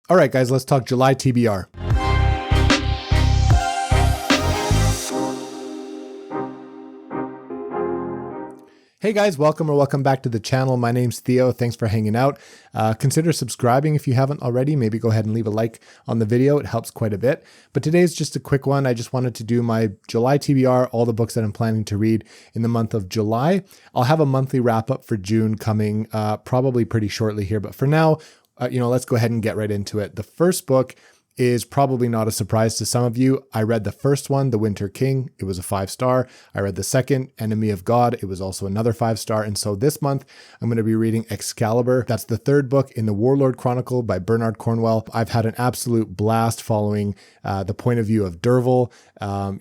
All right, guys, let's talk July TBR. Hey guys, welcome back to the channel. My name's Theo. Thanks for hanging out. Consider subscribing if you haven't already. Maybe go ahead and leave a like on the video. It helps quite a bit. But today's just a quick one. I just wanted to do my July TBR, all the books that I'm planning to read in the month of July. I'll have a monthly wrap up for June coming probably pretty shortly here. But for now, let's go ahead and get right into it. The first book is probably not a surprise to some of you. I read the first one, The Winter King. It was a 5-star. I read the second, Enemy of God. It was also another 5-star. And so this month, I'm going to be reading Excalibur. That's the third book in the Warlord Chronicle by Bernard Cornwell. I've had an absolute blast following the point of view of Derval,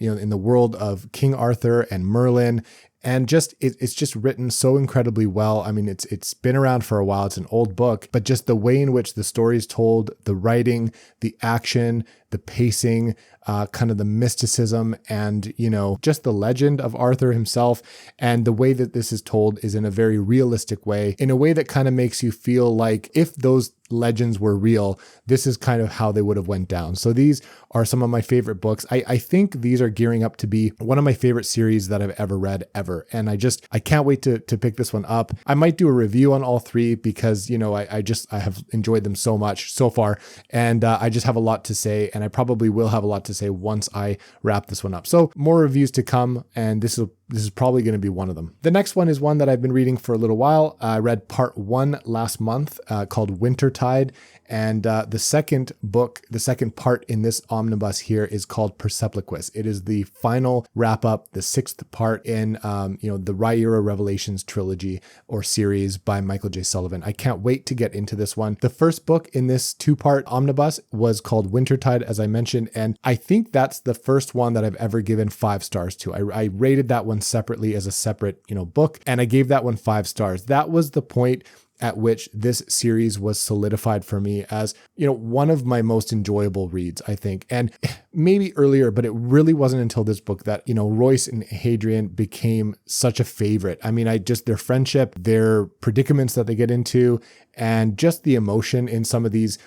in the world of King Arthur and Merlin. And it's just written so incredibly well. I mean, it's been around for a while. It's an old book, but just the way in which the story is told, the writing, the action, the pacing, kind of the mysticism, and just the legend of Arthur himself, and the way that this is told is in a very realistic way, in a way that kind of makes you feel like if those legends were real, this is kind of how they would have went down. So these are some of my favorite books. I think these are gearing up to be one of my favorite series that I've ever read ever. And I can't wait to pick this one up. I might do a review on all three because, I have enjoyed them so much so far. And I just have a lot to say, and I probably will have a lot to say once I wrap this one up. So more reviews to come, and this is probably going to be one of them. The next one is one that I've been reading for a little while. I read part 1 last month called Wintertide. And the second book, the second part in this omnibus here is called Perceploquis. It is the final wrap up, the 6th part in, the Riyria Revelations trilogy or series by Michael J. Sullivan. I can't wait to get into this one. The first book in this 2-part omnibus was called Wintertide, as I mentioned. And I think that's the first one that I've ever given 5 stars to. I rated that one separately as a separate, book, and I gave that one 5 stars. That was the point at which this series was solidified for me as, one of my most enjoyable reads, I think. And maybe earlier, but it really wasn't until this book that, Royce and Hadrian became such a favorite. I mean, their friendship, their predicaments that they get into, and just the emotion in some of these.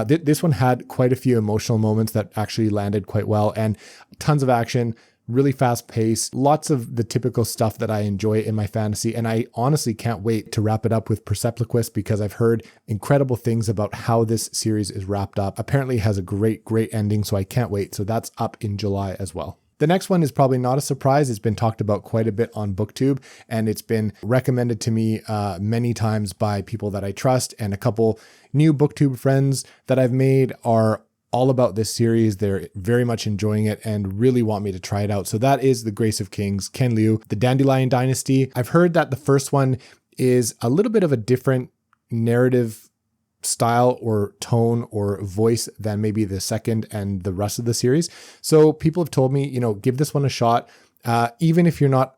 This one had quite a few emotional moments that actually landed quite well, and tons of action. Really fast pace, lots of the typical stuff that I enjoy in my fantasy. And I honestly can't wait to wrap it up with Perceploquis because I've heard incredible things about how this series is wrapped up. Apparently it has a great ending, so I can't wait. So that's up in July as well. The next one is probably not a surprise. It's been talked about quite a bit on BookTube, and it's been recommended to me many times by people that I trust. And a couple new BookTube friends that I've made are all about this series. They're very much enjoying it and really want me to try it out. So that is The Grace of Kings, Ken Liu, The Dandelion Dynasty. I've heard that the first one is a little bit of a different narrative style or tone or voice than maybe the second and the rest of the series. So people have told me, give this one a shot. Even if you're not,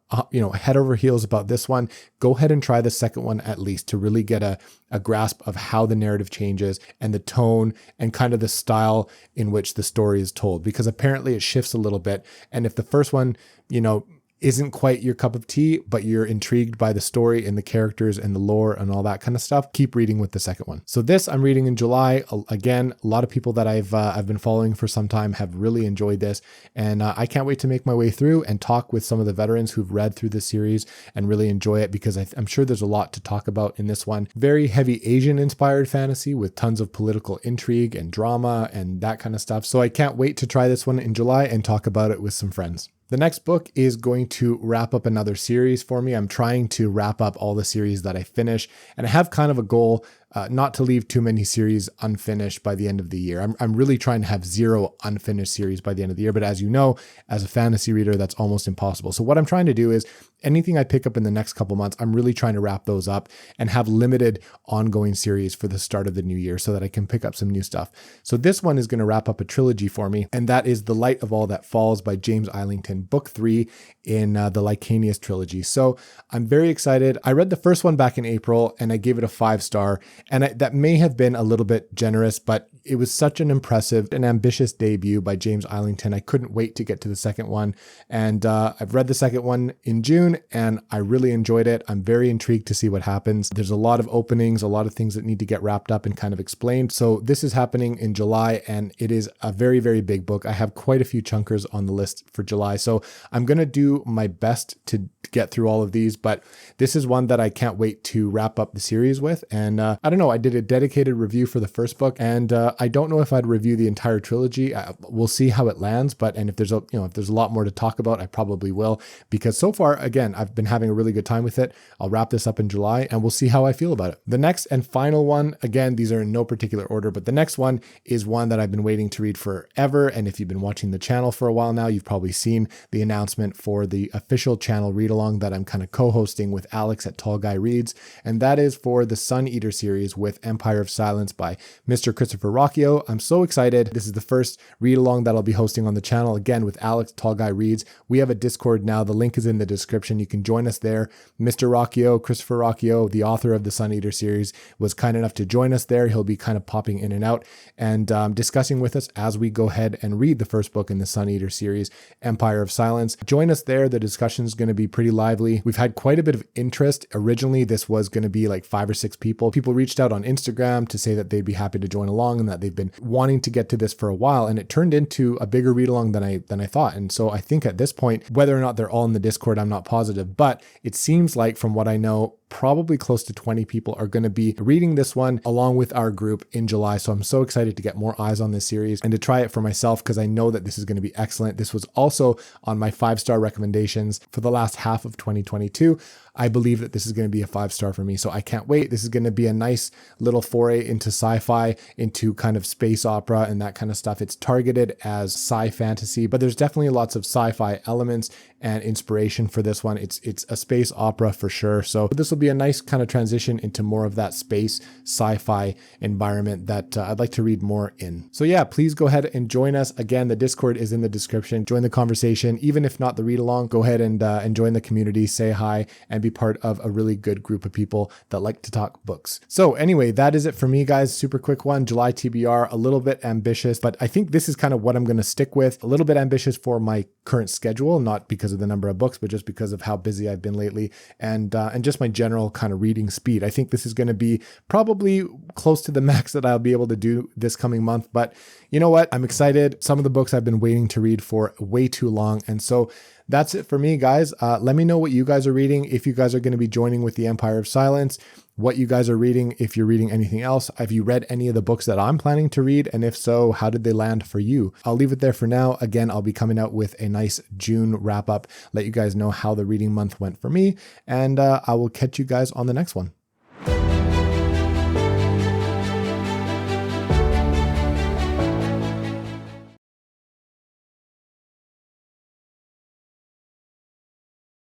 head over heels about this one, go ahead and try the second one at least to really get a grasp of how the narrative changes and the tone and kind of the style in which the story is told, because apparently it shifts a little bit. And if the first one, isn't quite your cup of tea, but you're intrigued by the story and the characters and the lore and all that kind of stuff, keep reading with the second one. So this I'm reading in July. Again, a lot of people that I've been following for some time have really enjoyed this, and I can't wait to make my way through and talk with some of the veterans who've read through this series and really enjoy it, because I'm sure there's a lot to talk about in this one. Very heavy Asian inspired fantasy with tons of political intrigue and drama and that kind of stuff. So I can't wait to try this one in July and talk about it with some friends. The next book is going to wrap up another series for me. I'm trying to wrap up all the series that I finish, and I have kind of a goal not to leave too many series unfinished by the end of the year. I'm really trying to have 0 unfinished series by the end of the year. But as you know, as a fantasy reader, that's almost impossible. So what I'm trying to do is anything I pick up in the next couple months, I'm really trying to wrap those up and have limited ongoing series for the start of the new year so that I can pick up some new stuff. So this one is going to wrap up a trilogy for me, and that is The Light of All That Falls by James Islington, book 3 in the Licanius trilogy. So I'm very excited. I read the first one back in April and I gave it a 5-star. And that may have been a little bit generous, but it was such an impressive and ambitious debut by James Islington. I couldn't wait to get to the second one. And I've read the second one in June and I really enjoyed it. I'm very intrigued to see what happens. There's a lot of openings, a lot of things that need to get wrapped up and kind of explained. So this is happening in July and it is a very, very big book. I have quite a few chunkers on the list for July. So I'm going to do my best to get through all of these, but this is one that I can't wait to wrap up the series with. And I don't know, I did a dedicated review for the first book and I don't know if I'd review the entire trilogy. We'll see how it lands, and if there's if there's a lot more to talk about, I probably will, because so far, again, I've been having a really good time with it. I'll wrap this up in July and we'll see how I feel about it. The next and final one, again, these are in no particular order, but the next one is one that I've been waiting to read forever. And if you've been watching the channel for a while now, you've probably seen the announcement for the official channel read along that I'm kind of co-hosting with Alex at Tall Guy Reads. And that is for the Sun Eater series with Empire of Silence by Mr. Christopher Rocchio. I'm so excited. This is the first read along that I'll be hosting on the channel, again with Alex, Tall Guy Reads. We have a Discord now. The link is in the description. You can join us there. Mr. Rocchio, Christopher Rocchio, the author of the Sun Eater series, was kind enough to join us there. He'll be kind of popping in and out and discussing with us as we go ahead and read the first book in the Sun Eater series, Empire of Silence. Join us there. The discussion is going to be pretty lively. We've had quite a bit of interest. Originally, this was going to be like 5 or 6 people. People reached out on Instagram to say that they'd be happy to join along and that they've been wanting to get to this for a while. And it turned into a bigger read along than I thought. And so I think at this point, whether or not they're all in the Discord, I'm not positive, but it seems like from what I know, probably close to 20 people are going to be reading this one along with our group in July. So I'm so excited to get more eyes on this series and to try it for myself because I know that this is going to be excellent. This was also on my 5-star recommendations for the last half of 2022. I believe that this is going to be a 5-star for me. So I can't wait. This is going to be a nice little foray into sci-fi, into kind of space opera and that kind of stuff. It's targeted as sci fantasy, but there's definitely lots of sci-fi elements and inspiration for this one. It's a space opera for sure. So this will be a nice kind of transition into more of that space sci-fi environment that I'd like to read more in. So yeah, please go ahead and join us. Again, the Discord is in the description. Join the conversation. Even if not the read along, go ahead and join the community, say hi, and be part of a really good group of people that like to talk books. So anyway, that is it for me, guys. Super quick one, July TBR, a little bit ambitious, but I think this is kind of what I'm going to stick with. A little bit ambitious for my current schedule, not because of the number of books, but just because of how busy I've been lately and just my general kind of reading speed. I think this is going to be probably close to the max that I'll be able to do this coming month, but you know what? I'm excited. Some of the books I've been waiting to read for way too long. And so that's it for me, guys. Let me know what you guys are reading. If you guys are going to be joining with the Empire of Silence, what you guys are reading, if you're reading anything else. Have you read any of the books that I'm planning to read? And if so, how did they land for you? I'll leave it there for now. Again, I'll be coming out with a nice June wrap up, let you guys know how the reading month went for me. And I will catch you guys on the next one.